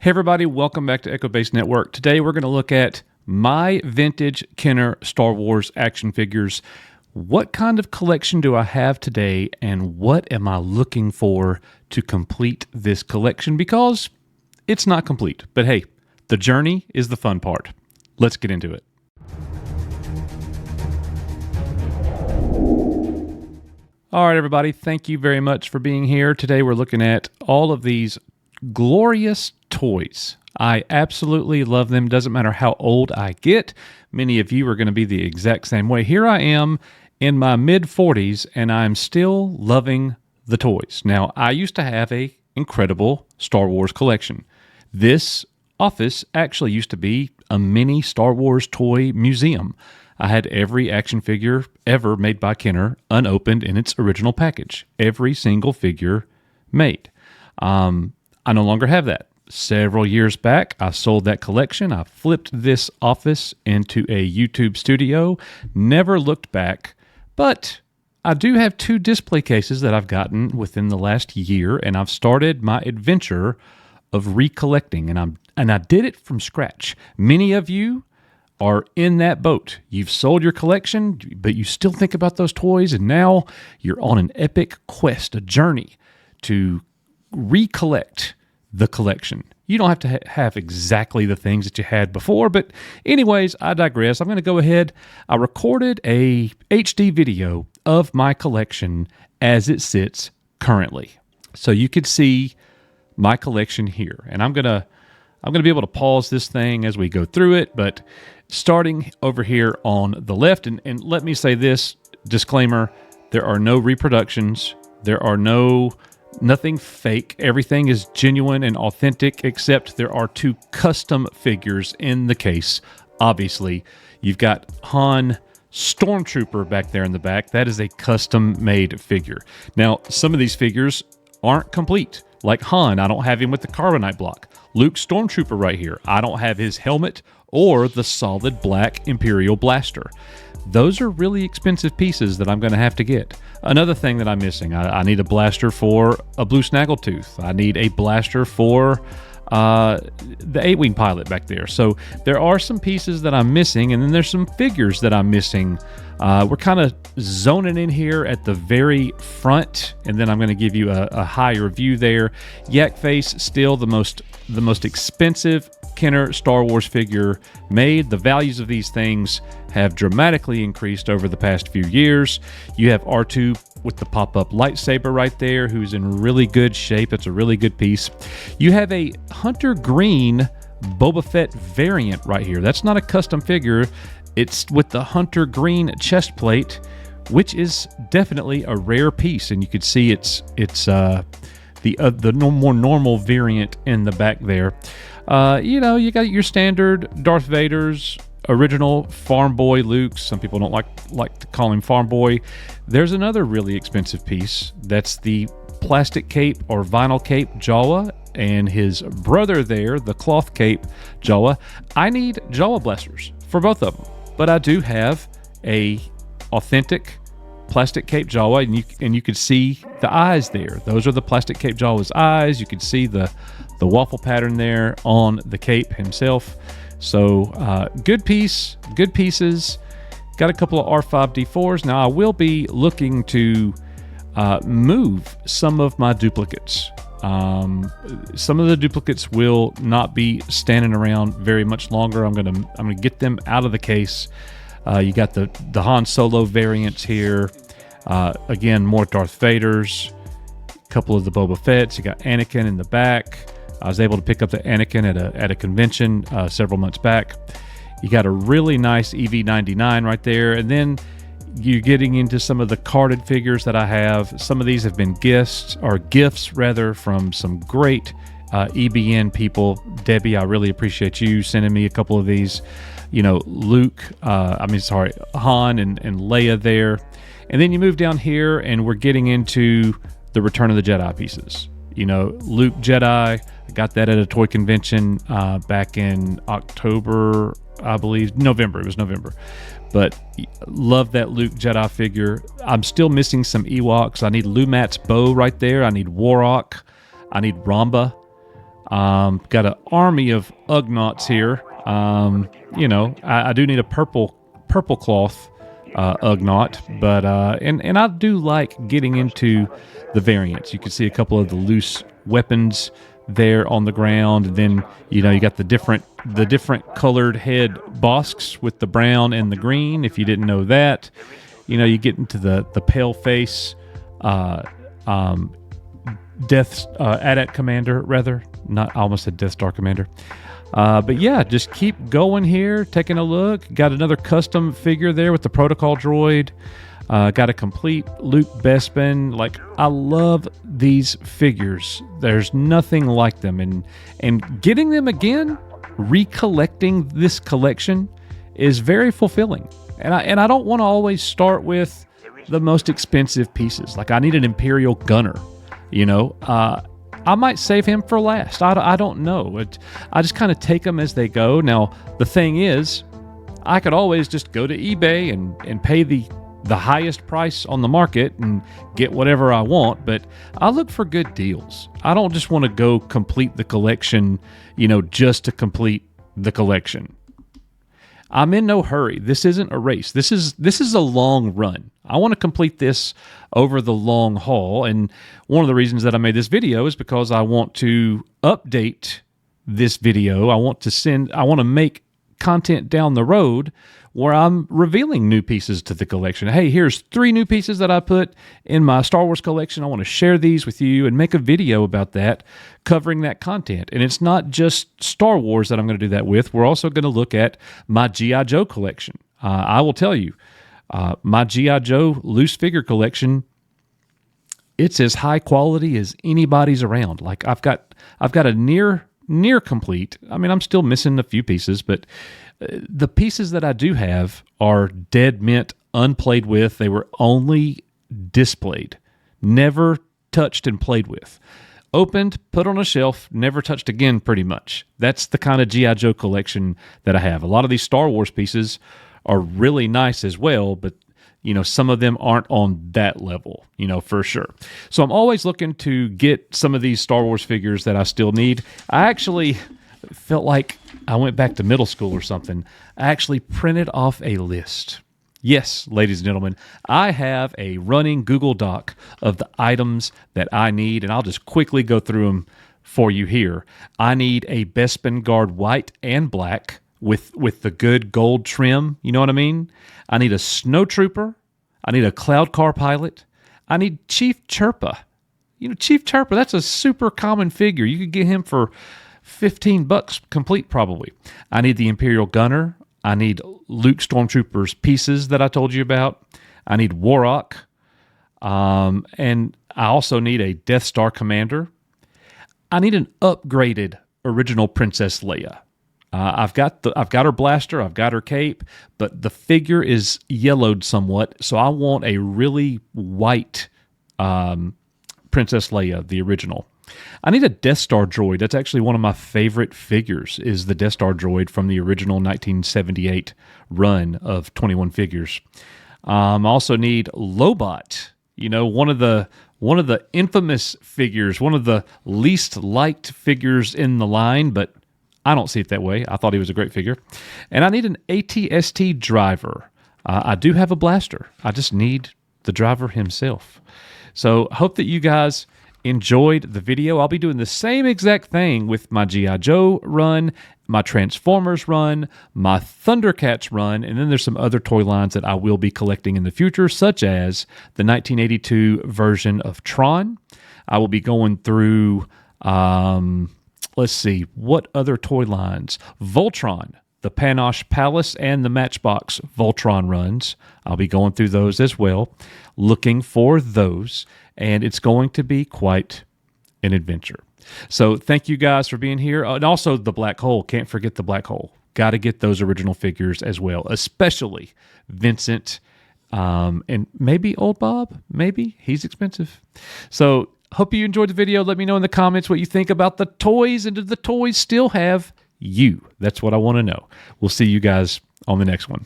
Hey everybody, welcome back to Echo Base Network. Today we're going to look at my vintage Kenner Star Wars action figures. What kind of collection do I have today, and what am I looking for to complete this collection? Because it's not complete, but hey, the journey is the fun part. Let's get into it. All right, everybody, thank you very much for being here. Today we're looking at all of these glorious toys. I absolutely love them. Doesn't matter how old I get. Many of you are going to be the exact same way. Here I am in my mid-40s, and I'm still loving the toys. Now, I used to have an incredible Star Wars collection. This office actually used to be a mini Star Wars toy museum. I had every action figure ever made by Kenner unopened in its original package. Every single figure made. I no longer have that. Several years back, I sold that collection. I flipped this office into a YouTube studio. Never looked back, but I do have 2 display cases that I've gotten within the last year, and I've started my adventure of recollecting, and I did it from scratch. Many of you are in that boat. You've sold your collection, but you still think about those toys, and now you're on an epic quest, a journey to recollect the collection. You don't have to have exactly the things that you had before, but anyways, I digress. I'm going to go ahead. I recorded a HD video of my collection as it sits currently. So you could see my collection here. And I'm going to be able to pause this thing as we go through it, but starting over here on the left, and let me say this disclaimer, there are no reproductions. There are nothing fake. Everything is genuine and authentic, except there are 2 custom figures in the case. Obviously, you've got Han Stormtrooper back there in the back. That is a custom-made figure. Now, some of these figures aren't complete. Like Han, I don't have him with the carbonite block. Luke Stormtrooper right here, I don't have his helmet or the solid black Imperial blaster. Those are really expensive pieces that I'm going to have to get. Another thing that I'm missing, I need a blaster for a Blue Snaggletooth. I need a blaster for the 8-Wing pilot back there. So there are some pieces that I'm missing, and then there's some figures that I'm missing. We're kind of zoning in here at the very front, and then I'm going to give you a higher view there. Yak Face, still the most expensive Kenner Star Wars figure made. The values of these things have dramatically increased over the past few years. You have R2 with the pop-up lightsaber right there, who's in really good shape. That's a really good piece. You have a Hunter Green Boba Fett variant right here. That's not a custom figure. It's with the Hunter Green chest plate, which is definitely a rare piece, and you could see it's the more normal variant in the back there. You got your standard Darth Vader's, original Farm Boy Luke. Some people don't like to call him Farm Boy. There's another really expensive piece. That's the plastic cape or vinyl cape Jawa, and his brother there, the cloth cape Jawa. I need Jawa blasters for both of them, but I do have a authentic plastic cape Jawa, and you could see the eyes there. Those are the plastic cape Jawa's eyes. You could see the waffle pattern there on the cape himself. So good pieces. Got a couple of R5D4s. Now I will be looking to move some of my duplicates. Some of the duplicates will not be standing around very much longer. I'm gonna get them out of the case. You got the Han Solo variants here. Again, more Darth Vaders. A couple of the Boba Fett's. You got Anakin in the back. I was able to pick up the Anakin at a convention several months back. You got a really nice EV-99 right there, and then you're getting into some of the carded figures that I have. Some of these have been gifts from some great EBN people. Debbie, I really appreciate you sending me a couple of these. Luke, Han and Leia there. And then you move down here, and we're getting into the Return of the Jedi pieces. Luke Jedi, I got that at a toy convention back in October, I believe. November. It was November. But love that Luke Jedi figure. I'm still missing some Ewoks. I need Lumat's bow right there. I need Warrock. I need Ramba. Got an army of Ugnaughts here. I do need a purple cloth Ugnaught, but and I do like getting into the variants. You can see a couple of the loose weapons there on the ground, and then you got the different colored head bosks with the brown and the green. If you didn't know that, you get into the pale face Death AT-AT Commander, rather. Not, I almost said Death Star Commander. But yeah, just keep going here, taking a look. Got another custom figure there with the protocol droid. Got a complete Luke Bespin. Like, I love these figures. There's nothing like them. And getting them again, recollecting this collection is very fulfilling. And I don't want to always start with the most expensive pieces. Like, I need an Imperial Gunner, I might save him for last. I don't know. I just kind of take them as they go. Now, the thing is, I could always just go to eBay and pay the highest price on the market and get whatever I want, but I look for good deals. I don't just want to go complete the collection, just to complete the collection. I'm in no hurry. This isn't a race. This is a long run. I want to complete this over the long haul, and one of the reasons that I made this video is because I want to update this video. I want to make content down the road where I'm revealing new pieces to the collection. Hey, here's 3 new pieces that I put in my Star Wars collection. I want to share these with you and make a video about that, covering that content. And it's not just Star Wars that I'm going to do that with. We're also going to look at my G.I. Joe collection. I will tell you, my G.I. Joe loose figure collection, it's as high quality as anybody's around. Like, I've got a near complete. I mean, I'm still missing a few pieces, but the pieces that I do have are dead mint, unplayed with. They were only displayed, never touched and played with. Opened, put on a shelf, never touched again, pretty much. That's the kind of G.I. Joe collection that I have. A lot of these Star Wars pieces are really nice as well, but some of them aren't on that level, for sure. So I'm always looking to get some of these Star Wars figures that I still need. I actually felt like I went back to middle school or something. I actually printed off a list. Yes, ladies and gentlemen, I have a running Google Doc of the items that I need, and I'll just quickly go through them for you here. I need a Bespin Guard white and black with the good gold trim, you know what I mean? I need a Snowtrooper. I need a Cloud Car pilot. I need Chief Chirpa. Chief Chirpa, that's a super common figure. You could get him for $15 complete, probably. I need the Imperial Gunner. I need Luke Stormtrooper's pieces that I told you about. I need Warrock. And I also need a Death Star Commander. I need an upgraded original Princess Leia. I've got her blaster, I've got her cape, but the figure is yellowed somewhat, so I want a really white Princess Leia, the original. I need a Death Star droid. That's actually one of my favorite figures, is the Death Star droid from the original 1978 run of 21 figures. I also need Lobot, one of the infamous figures, one of the least liked figures in the line, but I don't see it that way. I thought he was a great figure. And I need an AT-ST driver. I do have a blaster. I just need the driver himself. So hope that you guys enjoyed the video. I'll be doing the same exact thing with my G.I. Joe run, my Transformers run, my Thundercats run, and then there's some other toy lines that I will be collecting in the future, such as the 1982 version of Tron. I will be going through... let's see, what other toy lines? Voltron, the Panache Palace and the Matchbox Voltron runs. I'll be going through those as well, looking for those, and it's going to be quite an adventure. So thank you guys for being here. And also the Black Hole. Can't forget the Black Hole. Got to get those original figures as well, especially Vincent and maybe Old Bob. Maybe. He's expensive. So hope you enjoyed the video. Let me know in the comments what you think about the toys, and do the toys still have you? That's what I want to know. We'll see you guys on the next one.